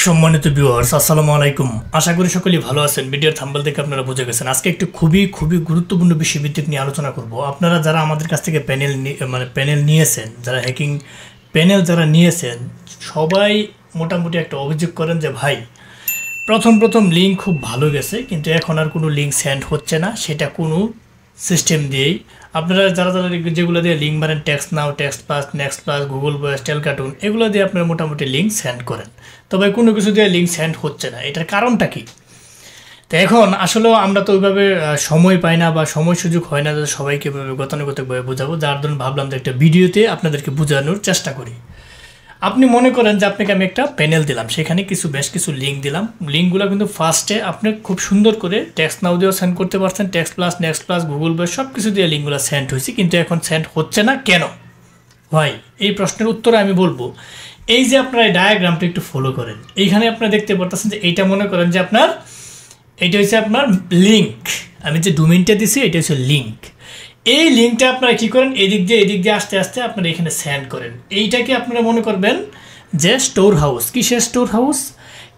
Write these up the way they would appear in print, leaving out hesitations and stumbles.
সম্মানিত ভিউয়ার্স, আসসালামু আলাইকুম। আশা করি সকলেই ভালো আছেন। ভিডিওর থাম্বনেল দেখে আপনারা বুঝে গেছেন আজকে একটি খুবই গুরুত্বপূর্ণ বিষয়ভিত্তিক নিয়ে আলোচনা করব। আপনারা যারা আমাদের কাছ থেকে প্যানেল নিয়েছেন, যারা হ্যাকিং প্যানেল যারা নিয়েছেন, সবাই মোটামুটি একটা অভিযোগ করেন যে ভাই প্রথম লিঙ্ক খুব ভালো গেছে, কিন্তু এখন আর কোনো লিঙ্ক সেন্ড হচ্ছে না, সেটা কোনো সিস্টেম দিয়েই। আপনারা যারা যেগুলো দিয়ে লিঙ্ক মারেন, text now, text plus, next plus, Google voice, Talkatone, এগুলো দিয়ে আপনারা মোটামুটি লিঙ্ক সেন্ড করেন, তবে কোনো কিছু দিয়ে লিঙ্ক সেন্ড হচ্ছে না। এটার কারণটা কি? তো এখন আসলেও আমরা তো ওইভাবে সময় পাই না বা সময় সুযোগ হয় না যে সবাইকে গতানুগতিকভাবে বোঝাবো, যার জন্য ভাবলাম যে একটা ভিডিওতে আপনাদেরকে বোঝানোর চেষ্টা করি। আপনি মনে করেন যে আপনাকে আমি একটা প্যানেল দিলাম, সেখানে বেশ কিছু লিঙ্ক দিলাম। লিঙ্কগুলো কিন্তু ফার্স্টে আপনি খুব সুন্দর করে টেক্সট নাও দিয়েও সেন্ড করতে পারছেন, text plus, next plus, Google pay সব কিছু দিয়ে লিঙ্কগুলো সেন্ড হয়েছে, কিন্তু এখন সেন্ড হচ্ছে না কেন ভাই? এই প্রশ্নের উত্তরে আমি বলবো, এই যে আপনারা এই ডায়াগ্রামটা একটু ফলো করেন, এইখানে আপনারা দেখতে পারতেছেন যে এইটা মনে করেন যে এটা হচ্ছে আপনার লিঙ্ক। আমি যে ডোমেইনটা দিছি এটা হচ্ছে লিঙ্ক। এই লিঙ্কটা আপনারা কী করেন, এদিক দিয়ে আস্তে আস্তে আপনারা এখানে সেন্ড করেন। এইটাকে আপনারা মনে করবেন যে স্টোর হাউস। কিসের স্টোর হাউস?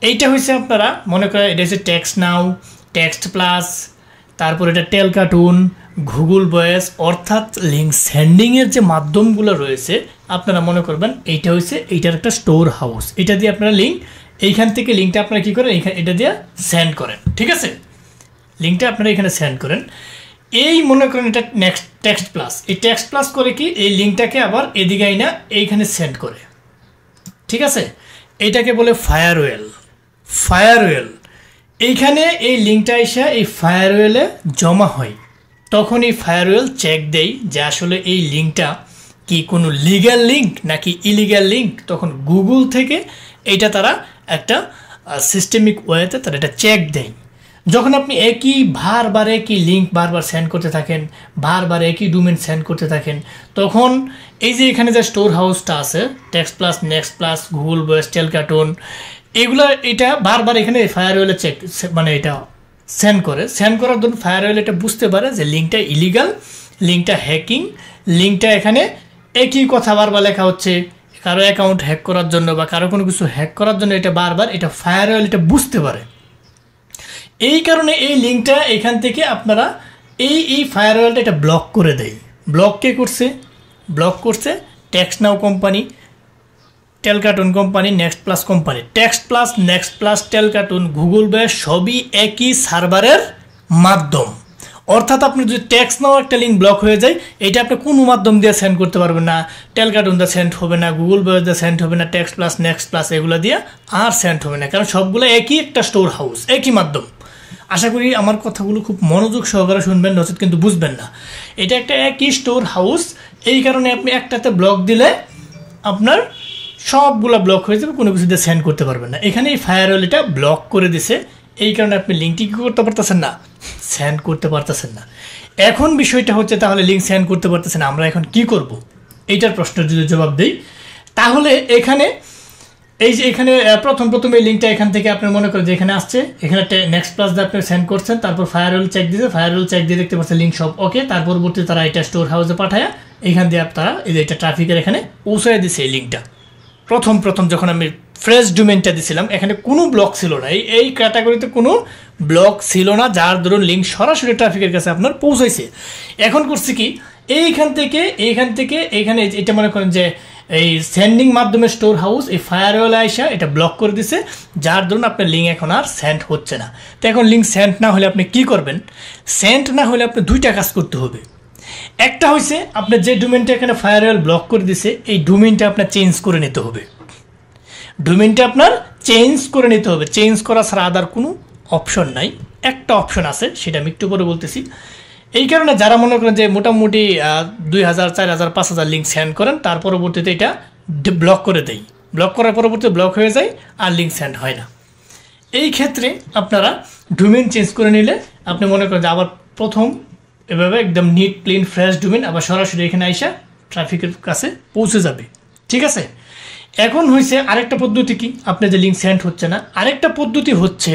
এইটা হচ্ছে আপনারা মনে করেন এটা হচ্ছে টেক্সট নাও, টেক্সট প্লাস, তারপর এটা টেলকার্টুন, গুগল ভয়েস, অর্থাৎ লিঙ্ক সেন্ডিংয়ের যে মাধ্যমগুলো রয়েছে আপনারা মনে করবেন এইটা হচ্ছে এইটার একটা স্টোর হাউস। এটা দিয়ে আপনারা এইখান থেকে লিঙ্কটা আপনারা কী করেন, এটা দিয়ে সেন্ড করেন। ঠিক আছে, লিঙ্কটা আপনারা এখানে সেন্ড করেন। এই মনে করেন এটা নেক্সট টেক্সট প্লাস, এই টেক্সট প্লাস করে কি এই লিঙ্কটাকে আবার এদিকে আইনা এইখানে সেন্ড করে। ঠিক আছে, এইটাকে বলে ফায়ারওয়েল। এইখানে এই লিঙ্কটা এসে এই ফায়ারওয়েলে জমা হয়। তখন এই ফায়ারওয়েল চেক দেয় যে আসলে এই লিঙ্কটা কি কোনো লিগ্যাল লিঙ্ক নাকি ইলিগ্যাল লিঙ্ক। তখন গুগল থেকে এইটা তারা একটা সিস্টেমিক ওয়েতে তারা এটা চেক দেয়। যখন আপনি বারবার একই লিঙ্ক বারবার সেন্ড করতে থাকেন, বারবার একই ডোমেইন সেন্ড করতে থাকেন, তখন এই যে এখানে যে স্টোর হাউসটা আছে text plus, next plus, Google voice, Talkatone, এগুলো এটা বারবার এখানে ফায়ারওয়েলে এটা সেন্ড করার জন্য ফায়ারওয়েল এটা বুঝতে পারে যে লিঙ্কটা ইলিগাল, লিঙ্কটা হ্যাকিং, লিঙ্কটা এখানে একই কথা বারবার লেখা হচ্ছে কারো অ্যাকাউন্ট হ্যাক করার জন্য বা কারো কোনো কিছু হ্যাক করার জন্য। এটা বারবার এটা ফায়ারওয়েল এটা বুঝতে পারে। এই কারণে এই লিঙ্কটা এখান থেকে আপনারা এই ফায়ারওয়েলটা এটা ব্লক করে দেয়। ব্লক করছে text now company, Talkatone company, next plus company. Text plus, next plus, Talkatone, Google voice সবই একই সার্ভারের মাধ্যম। অর্থাৎ আপনি যদি টেক্সট নাও একটা লিঙ্ক ব্লক হয়ে যায়, এটা আপনি কোনো মাধ্যম দিয়ে সেন্ড করতে পারবেন না। টেলকার্টুন দিয়ে সেন্ড হবে না, গুগল ভয়েস দিয়ে সেন্ড হবে না, টেক্সট প্লাস, নেক্সট প্লাস এগুলো দিয়ে আর সেন্ড হবে না, কারণ সবগুলো একই একটা স্টোর হাউস, একই মাধ্যম। আশা করি আমার কথাগুলো খুব মনোযোগ সহকারে শুনবেন, নচেত কিন্তু বুঝবেন না। এটা একটা একই স্টোর হাউস, এই কারণে আপনি একটাতে ব্লক দিলে আপনার সবগুলো ব্লক হয়ে যাবে, কোনো কিছু দিয়ে সেন্ড করতে পারবেন না। এখানে এই ফায়ারওয়েল এটা ব্লক করে দিছে, এই কারণে আপনি লিঙ্কটি কী করতে পারতেছেন না, সেন্ড করতে পারতেছেন না। এখন বিষয়টা হচ্ছে তাহলে লিঙ্ক সেন্ড করতে পারতেছেন না, আমরা এখন কি করব? এইটার প্রশ্নের যদি জবাব দিই, তাহলে এখানে এই যে এখানে প্রথম এই লিঙ্কটা এখান থেকে আপনি মনে করেন যে এখানে আসছে, এখানে নেক্সট প্লাস দিয়ে আপনি সেন্ড করছেন, তারপর ফায়ারওয়েল চেক দিয়েছে, ফায়ারওয়েল চেক দিয়ে দেখতে পাচ্ছেন লিঙ্ক সব ওকে। তার পরবর্তীতে তারা এটা স্টোর হাউসে পাঠায়, এখান দিয়ে তারা এটা ট্রাফিকের এখানে পৌঁছায় দিছে। এই লিঙ্কটা প্রথম যখন আমি ফ্রেশ ডোমেইনটা দিয়েছিলাম, এখানে কোনো ব্লক ছিল না, এই ক্যাটাগরিতে কোনো ব্লক ছিল না, যার ধরুন লিঙ্ক সরাসরি ট্রাফিকের কাছে আপনার পৌঁছাইছে। এখন করছে কি, এইখান থেকে এখানে এটা মনে করেন যে এই সেন্ডিং মাধ্যমে স্টোর হাউস এই ফায়ারওয়েল আইসা এটা ব্লক করে দিছে, যার ধরুন আপনার লিঙ্ক এখন আর সেন্ড হচ্ছে না। তো এখন লিঙ্ক সেন্ড না হলে আপনি কি করবেন? সেন্ড না হলে আপনি দুইটা কাজ করতে হবে। একটা হয়েছে আপনার যে ডোমেইনটা এখানে ফায়ারওয়েল ব্লক করে দিছে, এই ডোমেইনটা আপনার চেঞ্জ করে নিতে হবে। চেঞ্জ করা ছাড়া আদার কোনো অপশন নাই। একটা অপশন আছে, সেটা আমি একটু পরে বলতেছি। এই কারণে যারা মনে করেন যে মোটামুটি 2000, 4000, 5000 লিঙ্ক সেন্ড করেন, তার পরবর্তীতে এটা ব্লক করে দেয়, ব্লক করার পরবর্তীতে ব্লক হয়ে যায় আর লিঙ্ক সেন্ড হয় না। এই ক্ষেত্রে আপনারা ডোমেইন চেঞ্জ করে নিলে আপনি মনে করেন যে আবার প্রথম এভাবে একদম নিট ক্লিন ফ্রেশ ডোমেইন আবার সরাসরি এখানে আইসা ট্রাফিকের কাছে পৌঁছে যাবে। ঠিক আছে, এখন হয়েছে আরেকটা পদ্ধতি কি, আপনার যে লিঙ্ক সেন্ড হচ্ছে না, আরেকটা পদ্ধতি হচ্ছে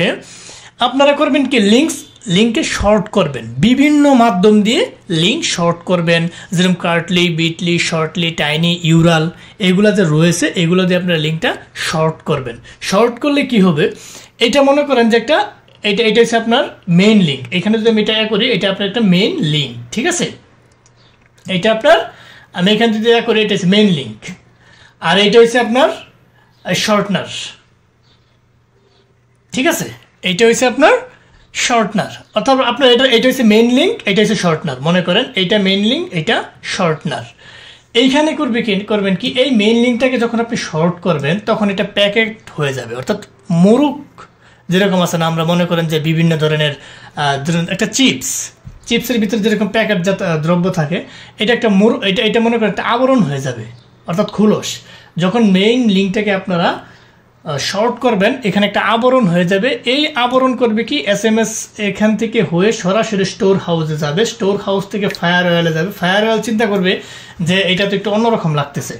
আপনারা করবেন কি, লিঙ্কস লিঙ্কে শর্ট করবেন, বিভিন্ন মাধ্যম দিয়ে লিঙ্ক শর্ট করবেন, যেরকম Curtly, Bitly, shortly, tiny, Ural, এগুলো যে রয়েছে এগুলো দিয়ে আপনারা লিঙ্কটা শর্ট করবেন। শর্ট করলে কি হবে, এটা মনে করেন যে একটা এটা হচ্ছে আপনার মেইন লিঙ্ক, এখানে যদি আমি এটা করি এটা আপনার একটা মেইন লিঙ্ক, ঠিক আছে, এটা আপনার আমি এখানে যদি করি এটা হচ্ছে মেইন লিঙ্ক, আর এটা হচ্ছে আপনার শর্টনার, ঠিক আছে, এইটা হচ্ছে আপনার শর্টনার, অথবা আপনার এটা হচ্ছে মেইন লিঙ্ক, এটা হচ্ছে শর্টনার, মনে করেন এইটা মেইন লিঙ্ক, এটা শর্টনার। এইখানে করবেন কি এই মেইন লিঙ্কটাকে যখন আপনি শর্ট করবেন তখন এটা প্যাকেট হয়ে যাবে, অর্থাৎ মোরগ যেরকম আছে না, আমরা মনে করেন যে বিভিন্ন ধরনের একটা চিপসের ভিতরে যেরকম প্যাকেটজাত দ্রব্য থাকে, এটা একটা এটা মনে করেন একটা আবরণ হয়ে যাবে, অর্থাৎ খুলস। যখন মেইন লিঙ্কটাকে আপনারা শর্ট করবেন এখানে একটা আবরণ হয়ে যাবে, এই আবরণ করবে কি SMS এখান থেকে হয়ে সরাসরি স্টোর হাউসে যাবে, স্টোর হাউস থেকে ফায়ার ওয়েলে যাবে, ফায়ার ওয়েল চিন্তা করবে যে এটা তো একটু অন্যরকম লাগতেছে,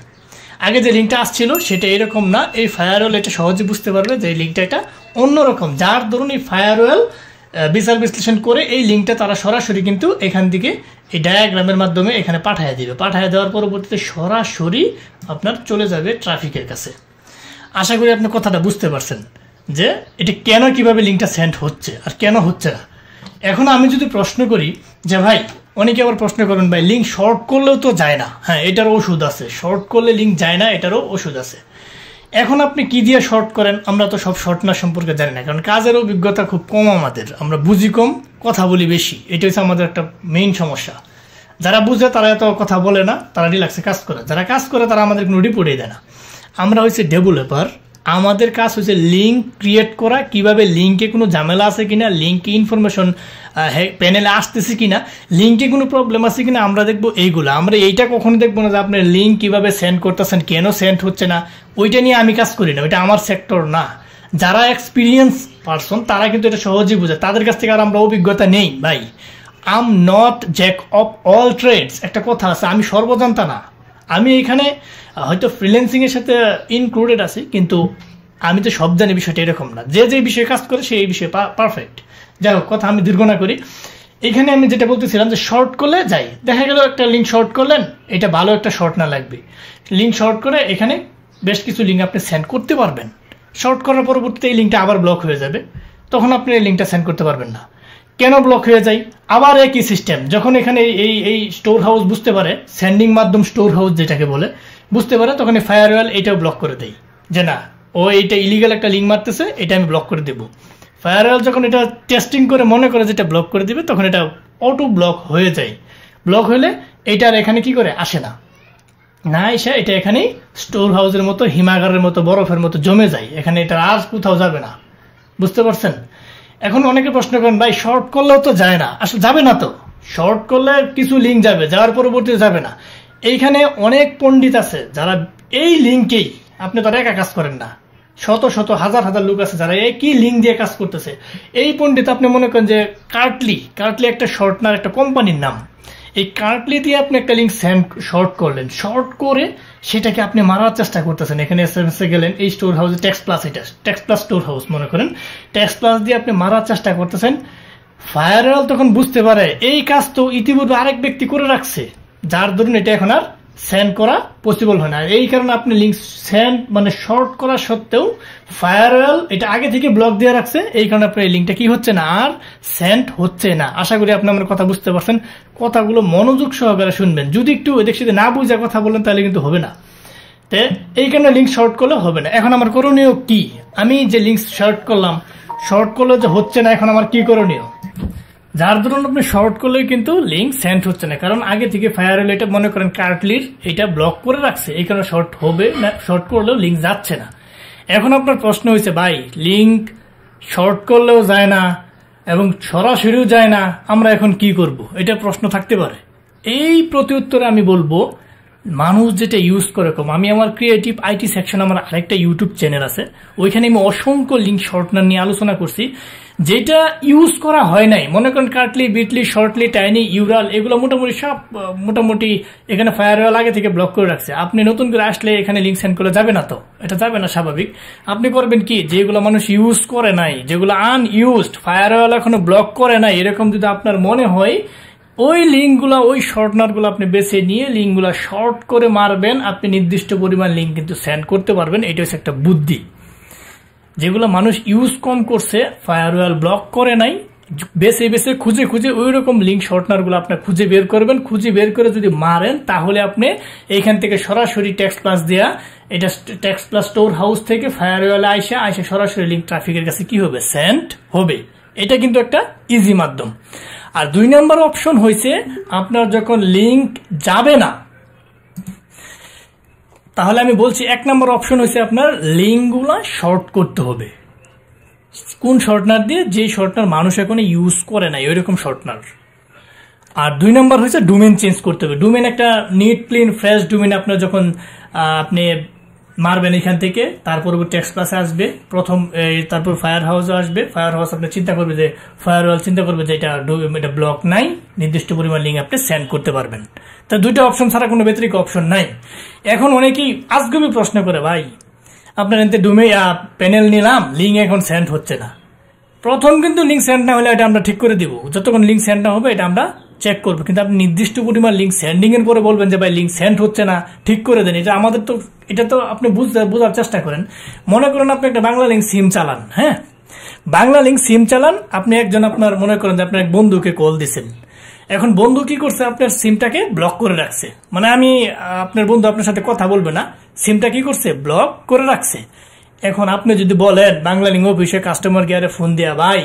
আগে যে লিঙ্কটা আসছিল সেটা এরকম না, এই ফায়ার ওয়েল এটা সহজে বুঝতে পারবে যে এই লিঙ্কটা এটা অন্যরকম, যার ধরুন এই ফায়ার ওয়েল বিচার বিশ্লেষণ করে এই লিঙ্কটা তারা সরাসরি কিন্তু এখান থেকে এই ডায়াগ্রামের মাধ্যমে এখানে পাঠিয়ে দিবে, পাঠিয়ে দেওয়ার পরবর্তীতে সরাসরি আপনার চলে যাবে ট্রাফিকের কাছে। আশা করি আপনি কথাটা বুঝতে পারছেন যে এটা কেন কিভাবে লিঙ্কটা সেন্ড হচ্ছে আর কেন হচ্ছে না। এখন আমি যদি প্রশ্ন করি যে ভাই, অনেকে আবার প্রশ্ন করবেন ভাই লিঙ্ক শর্ট করলেও তো যায় না, হ্যাঁ এটারও ওষুধ আছে, শর্ট করলে লিঙ্ক যায় না এটারও ওষুধ আছে। এখন আপনি কি দিয়ে শর্ট করেন, আমরা তো সব শর্টনার সম্পর্কে জানি না, কারণ কাজের অভিজ্ঞতা খুব কম আমাদের, আমরা বুঝি কম কথা বলি বেশি, এটা হচ্ছে আমাদের একটা মেইন সমস্যা। যারা বুঝে তারা এত কথা বলে না, তারা রিল্যাক্সে কাজ করে, যারা কাজ করে তারা আমাদের কোনো রিপোর্টই দেয় না। আমরা হচ্ছে ডেভেলপার, আমাদের কাজ হচ্ছে লিঙ্ক ক্রিয়েট করা, কিভাবে লিঙ্কে কোনো ঝামেলা আছে কিনা, লিঙ্কে ইনফরমেশন প্যানেলে আসতেছে কিনা, লিঙ্কে কোনো প্রবলেম আছে কিনা আমরা দেখবো এইগুলো। আমরা এইটা কখনো দেখবো না যে আপনার লিঙ্ক কিভাবে সেন্ড করতেছেন, কেন সেন্ড হচ্ছে না, ওইটা নিয়ে আমি কাজ করি না, ওইটা আমার সেক্টর না। যারা এক্সপিরিয়েন্স পারসন তারা কিন্তু এটা সহজেই বোঝে, তাদের কাছ থেকে আর আমরা অভিজ্ঞতা নেই ভাই। I am not jack of all trades, একটা কথা আছে, আমি সর্বজান্তা না। আমি এখানে হয়তো ফ্রিল্যান্সিংয়ের সাথে ইনক্লুডেড আছি, কিন্তু আমি তো সব জানি, বিষয়টা এরকম না, যে যে বিষয়ে কাজ করে সেই বিষয়ে পারফেক্ট। যাই হোক, কথা আমি দীর্ঘ না করি, এখানে আমি যেটা বলতেছিলাম যে শর্ট করলে যাই, দেখা গেল একটা লিঙ্ক শর্ট করলেন, এটা ভালো একটা শর্ট না লাগবে, লিঙ্ক শর্ট করে এখানে বেশ কিছু লিঙ্ক আপনি সেন্ড করতে পারবেন, শর্ট করার পরবর্তীতে এই লিঙ্কটা আবার ব্লক হয়ে যাবে, তখন আপনি এই লিঙ্কটা সেন্ড করতে পারবেন না। কেন ব্লক হয়ে যায়, আবার একই সিস্টেম, যখন এখানে এই স্টোর হাউস বুঝতে পারে, সেন্ডিং মাধ্যম স্টোর হাউস যেটাকে বলে বুঝতে পারে, তখন এই ফায়ারওয়েল এটাও ব্লক করে দেয় যে না, ও এটা ইলিগাল একটা লিঙ্ক মারতেছে, এটা আমি ব্লক করে দেবো। ফায়ারওয়েল যখন এটা টেস্টিং করে মনে করে যেটা ব্লক করে দিবে, তখন এটা অটো ব্লক হয়ে যায়। ব্লক হলে এটার এখানে কি করে আসে না, না এসে এটা এখানেই স্টোর হাউসের মতো, হিমাগারের মতো, বরফের মতো জমে যায়, এখানে এটা আর কোথাও যাবে না। বুঝতে পারছেন? এখন অনেকে প্রশ্ন করেন ভাই শর্ট করলেও তো যায় না, আসলে যাবে না তো, শর্ট করলে কিছু লিঙ্ক যাবে, যাওয়ার পরবর্তীতে যাবে না। এইখানে অনেক পণ্ডিত আছে যারা এই লিঙ্কেই, আপনি তারা একা কাজ করেন না, শত শত হাজার হাজার লোক আছে যারা একই লিঙ্ক দিয়ে কাজ করতেছে। এই পণ্ডিত আপনি মনে করেন যে কার্টলি একটা শর্টনার, একটা কোম্পানির নাম, এই কার্টলি দিয়ে আপনি একটা লিঙ্ক শর্ট করলেন, শর্ট করে সেটাকে আপনি মারার চেষ্টা করতেছেন। এখানে এসএমএস গেলেন, এই স্টোর হাউসে টেক্সট প্লাস, এটা টেক্সট প্লাস স্টোর হাউস মনে করেন, টেক্সট প্লাস দিয়ে আপনি মারার চেষ্টা করতেছেন। ফায়ারওয়েল তখন বুঝতে পারে এই কাজ তো ইতিপূর্বে আরেক ব্যক্তি করে রাখছে, যার ধরুন এটা এখন আর সেন্ড করা পসিবল হয় না। এই কারণে আপনি লিঙ্ক সেন্ড মানে শর্ট করা সত্ত্বেও ফায়ারওয়েল এটা আগে থেকে ব্লক দিয়ে রাখছে, এই কারণে আপনার এই লিঙ্কটা কি হচ্ছে না, আর সেন্ড হচ্ছে না। আশা করি আপনি আমার কথা বুঝতে পারছেন, কথাগুলো মনোযোগ সহকারে শুনবেন। যদি একটু এদের সাথে না বুঝে কথা বলেন তাহলে কিন্তু হবে না, তো এই কারণে লিঙ্ক শর্ট করলে হবে না। এখন আমার করণীয় কি, আমি যে লিঙ্ক শর্ট করলাম, শর্ট করলে যে হচ্ছে না, এখন আমার কি করণীয়? যার ধরুন আপনি শর্ট করলেই কিন্তু লিঙ্ক সেন্ড হচ্ছে না, কারণ আগে থেকে ফায়ারওয়েল এটা মনে করেন কার্টলির এটা ব্লক করে রাখছে, এই কারণে শর্ট হবে না, শর্ট করলেও লিঙ্ক যাচ্ছে না। এখন আপনার প্রশ্ন হয়েছে ভাই লিঙ্ক শর্ট করলেও যায় না এবং সরাসরিও যায় না, আমরা এখন কি করব, এটা প্রশ্ন থাকতে পারে। এই প্রতি উত্তরে আমি বলবো মানুষ যেটা ইউজ করে কম। আমি আমার ক্রিয়েটিভ আইটি সেকশন আমার আরেকটা ইউটিউব চ্যানেল আছে, ওইখানে আমি অসংখ্য লিঙ্ক শর্টনার নিয়ে আলোচনা করছি যেটা ইউজ করা হয় নাই। মনে করেন কাটলি, বিটলি, শর্টলি, টাইনি, ইউরাল এগুলো মোটামুটি সব মোটামুটি এখানে ফায়ারওয়াল আগে থেকে ব্লক করে রাখছে। আপনি নতুন করে আসলে এখানে লিঙ্ক সেন্ড করলে যাবে না, তো এটা যাবে না স্বাভাবিক। আপনি করবেন কি, যেগুলো মানুষ ইউজ করে নাই, যেগুলো আনইউজড, ফায়ারওয়াল এখনো ব্লক করে নাই, এরকম যদি আপনার মনে হয়, ওই লিঙ্কগুলো, ওই শর্টনারগুলো আপনি বেছে নিয়ে লিঙ্কগুলো শর্ট করে মারবেন। আপনি নির্দিষ্ট পরিমাণ লিঙ্ক কিন্তু সেন্ড করতে পারবেন। এটা হচ্ছে একটা বুদ্ধি। যেগুলো মানুষ ইউজ কম করছে, ফায়ারওয়াল ব্লক করে নাই, বেছে বেছে খুঁজে খুঁজে ওই রকম লিঙ্ক শর্টনারগুলো আপনি খুঁজে বের করবেন। খুঁজে বের করে যদি মারেন, তাহলে আপনি এইখান থেকে সরাসরি টেক্সট প্লাস দেয়া, এটা টেক্সট প্লাস স্টোর হাউস থেকে ফায়ারওয়ালে আইসা সরাসরি লিঙ্ক ট্রাফিকের কাছে কি হবে, সেন্ড হবে। এটা কিন্তু একটা ইজি মাধ্যম। আর 2 নম্বর অপশন হয়েছে, আপনার যখন লিঙ্ক যাবে না, তাহলে আমি বলছি 1 নম্বর অপশন হয়েছে আপনার লিঙ্কগুলা শর্ট করতে হবে। কোন শর্টনার দিয়ে? যে শর্টনার মানুষ এখন ইউজ করে নাই, ওইরকম শর্টনার। আর 2 নম্বর হয়েছে ডোমেন চেঞ্জ করতে হবে। ডোমেন একটা নিট, ক্লিন, ফ্রেশ ডোমেন আপনার যখন আপনি মারবেন এখান থেকে, তারপর টেক্সট প্লাসে আসবে প্রথম, তারপর ফায়ার হাউসে আসবে। ফায়ার হাউস আপনি চিন্তা করবে যে, ফায়ারওয়াল চিন্তা করবে যে এটা ব্লক নাই, নির্দিষ্ট পরিমাণ লিঙ্ক আপনি সেন্ড করতে পারবেন। তা 2টা অপশন ছাড়া কোনো ব্যতিরিক্ত অপশন নাই। এখন অনেকেই আজগুবি প্রশ্ন করে, ভাই আপনার এতে প্যানেল নিলাম, লিঙ্ক এখন সেন্ড হচ্ছে না। প্রথম কিন্তু লিঙ্ক সেন্ড না হলে এটা আমরা ঠিক করে দিব। যতক্ষণ লিঙ্ক সেন্ড না হবে এটা আমরা চেক করবো, কিন্তু আপনি নির্দিষ্ট পরিমাণ লিঙ্ক সেন্ডিং এর পরে বলবেন যে ভাই লিঙ্ক সেন্ড হচ্ছে না, ঠিক করে দেন। এটা আমাদের তো, এটা তো আপনি বোঝার চেষ্টা করেন। মনে করেন আপনি একটা বাংলা লিঙ্ক সিম চালান, হ্যাঁ, বাংলা লিঙ্ক সিম চালান, আপনি একজন আপনার মনে করেন যে আপনার এক বন্ধুকে কল দিচ্ছেন। এখন বন্ধু কি করছে, আপনার সিমটাকে ব্লক করে রাখছে। মানে আমি আপনার বন্ধু আপনার সাথে কথা বলবে না, সিমটা কি করছে, ব্লক করে রাখছে। এখন আপনি যদি বলেন বাংলা লিঙ্ক অফিসে কাস্টমার কেয়ারে ফোন দিয়া, ভাই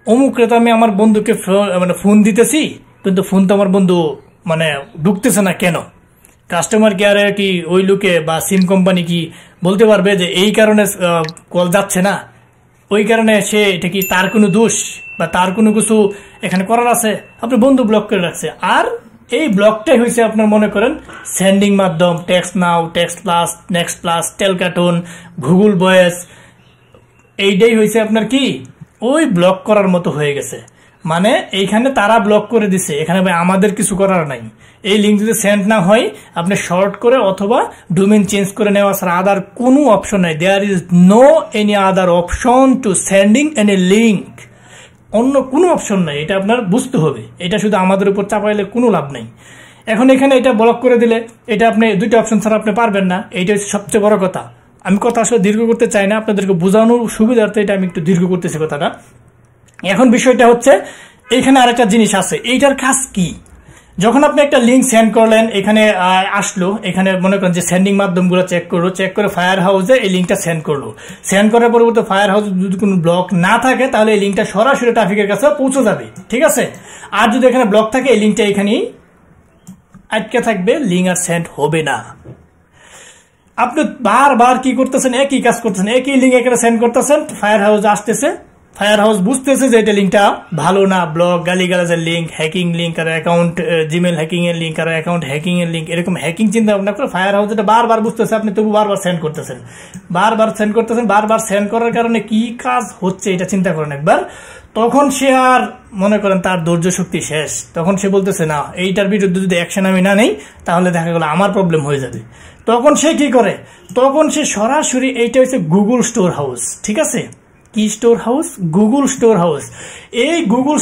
অমুকরে তো আমি আমার বন্ধুকে মানে ফোন দিতেছি, কিন্তু ফোন তো আমার বন্ধু মানে ঢুকতেছে না কেন? কাস্টমার কেয়ারে কি ওই লোকে বা সিম কোম্পানি কি বলতে পারবে যে এই কারণে কল যাচ্ছে না, ওই কারণে সে, এটা কি তার কোনো দোষ বা তার কোনো কিছু এখানে করার আছে? আপনি বন্ধু ব্লক করে রাখছে। আর এই ব্লকটাই হয়েছে আপনার মনে করেন সেন্ডিং মাধ্যম, text now, text plus, next plus, Talkatone, Google voice, এইটাই হয়েছে আপনার কি ওই ব্লক করার মতো হয়ে গেছে। মানে এইখানে তারা ব্লক করে দিছে, এখানে ভাই আমাদের কিছু করার নাই। এই লিঙ্ক যদি সেন্ড না হয়, আপনি শর্ট করে অথবা ডোমেন চেঞ্জ করে নেওয়া ছাড়া আদার কোনো অপশন নাই। There is no any other option to sending any link. অন্য কোনো অপশন নাই, এটা আপনার বুঝতে হবে। এটা শুধু আমাদের উপর চাপাইলে কোনো লাভ নেই। এখন এখানে এটা ব্লক করে দিলে, এটা আপনি 2টা অপশন ছাড়া আপনি পারবেন না। এইটা হচ্ছে সবচেয়ে বড় কথা। আমি কথা আসলে দীর্ঘ করতে চাই না, আপনাদেরকে বোঝানোর সুবিধার্থে এটা আমি একটু দীর্ঘ করতেছি কথাটা। এখন বিষয়টা হচ্ছে, এইখানে আরেকটা জিনিস আছে, এইটার কাজ কি? যখন আপনি একটা লিঙ্ক সেন্ড করলেন, এখানে আসলো, এখানে মনে করেন যে সেন্ডিং মাধ্যমগুলো চেক করলো, চেক করে ফায়ার হাউসে এই লিঙ্কটা সেন্ড করলো। সেন্ড করার পরবর্তী ফায়ার হাউস যদি কোনো ব্লক না থাকে, তাহলে এই লিঙ্কটা সরাসরি ট্রাফিকের কাছে পৌঁছে যাবে, ঠিক আছে? আর যদি এখানে ব্লক থাকে, এই লিঙ্কটা এখানেই আটকে থাকবে, লিঙ্ক আর সেন্ড হবে না। আপনি বারবার কি করতেছেন, একই কাজ করতেছেন, একই লিঙ্ক এখানে সেন্ড করতেছেন, ফায়ার হাউস আসতেছে, ফায়ার হাউস বুঝতেছে যে এটা লিঙ্কটা ভালো না, ব্লক, গালিগালাজের লিঙ্ক, হ্যাকিং লিঙ্ক, আর অ্যাকাউন্ট জিমেল হ্যাকিং এর লিঙ্ক, আর অ্যাকাউন্ট হ্যাকিং এর লিঙ্ক, এরকম হ্যাকিং চিন্তা ভাবনা করে ফায়ার হাউস এটা বারবার বুঝতেছে, আপনি তবু বারবার সেন্ড করতেছেন, বারবার সেন্ড করার কারণে কি কাজ হচ্ছে এটা চিন্তা করেন একবার। তখন সে আর মনে করেন তার ধৈর্য শক্তি শেষ, তখন সে বলতেছে না, এইটার বিরুদ্ধে যদি অ্যাকশন আমি না নেই, তাহলে দেখা গেল আমার প্রবলেম হয়ে যাবে। তখন সে কি করে, তখন সে সরাসরি, এইটা হচ্ছে গুগল স্টোর হাউস, ঠিক আছে? কি store house? Google store house. এই গুগল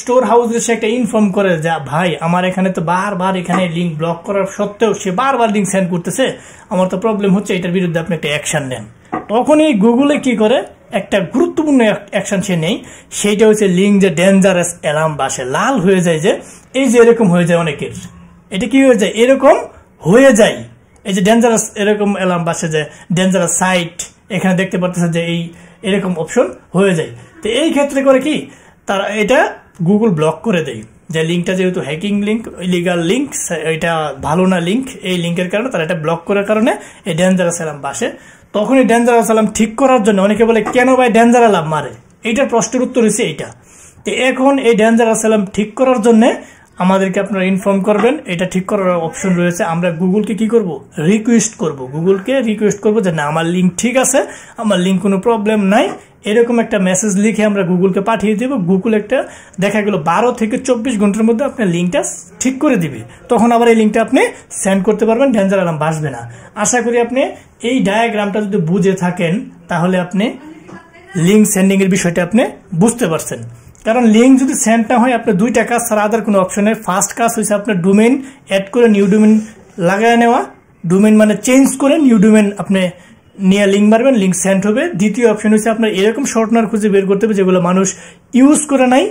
স্টোর হাউস সে একটা ইনফর্ম করে, যা ভাই আমার এখানে তো বারবার এখানে লিঙ্ক ব্লক করার সত্ত্বেও সে বারবার লিঙ্ক সেন্ড করতেছে, আমার তো প্রবলেম হচ্ছে, এটার বিরুদ্ধে আপনি একটা অ্যাকশন নেন। তখন এই গুগলে কি করে, একটা গুরুত্বপূর্ণ অ্যাকশন সে নেই, সেইটা হচ্ছে লিঙ্ক যে ডেঞ্জারাস অ্যালার্ম বাসে লাল হয়ে যায়, যে এই যে এরকম হয়ে যায় অনেকের, এটা কি হয়ে যায়, এরকম হয়ে যায়, এই যে ডেঞ্জারাস এরকম অ্যালার্ম বাসে, যে ডেঞ্জারাস সাইট এখানে দেখতে পারতেছে, যে এই এরকম অপশন হয়ে যায়। তো এই ক্ষেত্রে করে কি, তারা এটা গুগল ব্লক করে দেয়, যে লিঙ্কটা যেহেতু হ্যাকিং লিঙ্ক, ইলিগাল লিঙ্ক, এটা ভালো না লিঙ্ক, এই লিঙ্কের কারণে তারা এটা ব্লক করার কারণে এই ডেঞ্জারাস অ্যালার্ম বাসে। তখন এই ডেঞ্জারাস অ্যালার্ম ঠিক করার জন্য অনেকে বলে, কেন ভাই ডেঞ্জার অ্যালার্ম মারে? এইটার প্রশ্নের উত্তর হচ্ছে এইটা। তো এখন এই ডেঞ্জারাস অ্যালার্ম ঠিক করার জন্য আমাদেরকে আপনারা ইনফর্ম করবেন। এটা ঠিক করার অপশন রয়েছে। আমরা গুগলকে কি করব, রিকোয়েস্ট করব, গুগলকে রিকোয়েস্ট করব যে না আমার লিঙ্ক ঠিক আছে, আমার লিঙ্ক কোনো প্রবলেম নাই, এরকম একটা মেসেজ লিখে আমরা গুগলকে পাঠিয়ে দেব। গুগল একটা দেখা গেল 12 থেকে 24 ঘন্টার মধ্যে আপনার লিঙ্কটা ঠিক করে দিবে। তখন আবার এই লিঙ্কটা আপনি সেন্ড করতে পারবেন, ডেঞ্জার অ্যালার্ম বাজবে না। আশা করি আপনি এই ডায়াগ্রামটা যদি বুঝে থাকেন তাহলে আপনি লিঙ্ক সেন্ডিং এর বিষয়টা আপনি বুঝতে পারছেন। কারণ লিঙ্ক যদি সেন্ড না হয় আপনার দুইটা কাজ ছাড়া আদার কোনো অপশনের। ফার্স্ট কাজ হয়েছে আপনার ডোমেইন অ্যাড করে নিউ ডোমেইন লাগায় নেওয়া, ডোমেইন মানে চেঞ্জ করে নিউ ডোমেইন আপনি নিয়ে লিঙ্ক মারবেন, লিঙ্ক সেন্ড হবে। দ্বিতীয় অপশন হচ্ছে আপনার এরকম শর্টনার খুঁজে বের করতে হবে যেগুলো মানুষ ইউজ করে নাই,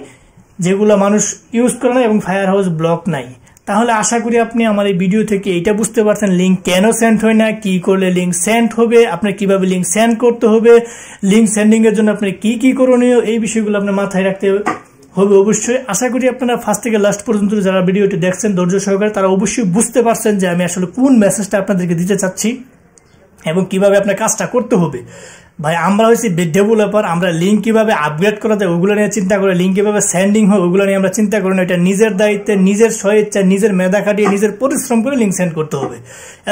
এবং ফায়ার হাউস ব্লক নাই। তাহলে আশা করি আপনি আমার এই ভিডিও থেকে এইটা বুঝতে পারছেন লিঙ্ক কেন সেন্ড হয় না, কি করলে লিঙ্ক সেন্ড হবে, আপনার কিভাবে লিঙ্ক সেন্ড করতে হবে, লিঙ্ক সেন্ডিং এর জন্য আপনি কি কি করণীয়, এই বিষয়গুলো আপনার মাথায় রাখতে হবে অবশ্যই। আশা করি আপনারা ফার্স্ট থেকে লাস্ট পর্যন্ত যারা ভিডিওটি দেখছেন ধৈর্য সহকারে তারা অবশ্যই বুঝতে পারছেন যে আমি আসলে কোন মেসেজটা আপনাদেরকে দিতে চাচ্ছি এবং কিভাবে আপনার কাজটা করতে হবে। ভাই আমরা হচ্ছে ডেভেলপার, আমরা লিঙ্ক কিভাবে আপগ্রেড করা যায় ওগুলো নিয়ে চিন্তা করে, লিঙ্ক কিভাবে সেন্ডিং হয় ওগুলো নিয়ে আমরা চিন্তা করি না। এটা নিজের দায়িত্বে, নিজের স্বেচ্ছা, নিজের মেধা খাটিয়ে, নিজের পরিশ্রম করে লিঙ্ক সেন্ড করতে হবে।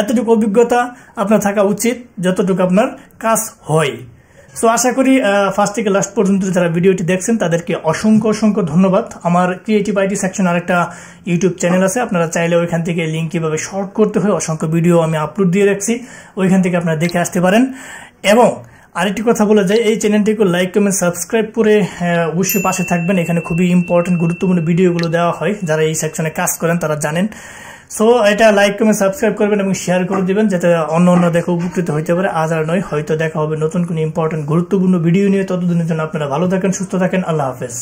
এতটুকু অভিজ্ঞতা আপনার থাকা উচিত যতটুকু আপনার কাজ হয়। সো আশা করি ফার্স্ট থেকে লাস্ট পর্যন্ত যারা ভিডিওটি দেখছেন তাদেরকে অসংখ্য অসংখ্য ধন্যবাদ। আমার ক্রিয়েটিভ আইটি সেকশন আরেকটা ইউটিউব চ্যানেল আছে, আপনারা চাইলে ওইখান থেকে লিঙ্ক কিভাবে শর্ট করতে হয় অসংখ্য ভিডিও আমি আপলোড দিয়ে রাখছি, ওইখান থেকে আপনারা দেখে আসতে পারেন। এবং আরেকটি কথা বলে যায়, এই চ্যানেলটিকে লাইক কমেন্ট সাবস্ক্রাইব করে অবশ্যই পাশে থাকবেন। এখানে খুবই ইম্পর্টেন্ট গুরুত্বপূর্ণ ভিডিওগুলো দেওয়া হয়, যারা এই সেকশনে কাজ করেন তারা জানেন। সো এটা লাইক কমেন্ট সাবস্ক্রাইব করবেন এবং শেয়ার করে দিবেন যাতে অন্য দেখে উপকৃত হইতে পারে। আজ আর নয়, হয়তো দেখা হবে নতুন কোনো ইম্পর্টেন্ট গুরুত্বপূর্ণ ভিডিও নিয়ে। ততদিনের জন্য আপনারা ভালো থাকেন, সুস্থ থাকেন, আল্লাহ হাফেজ।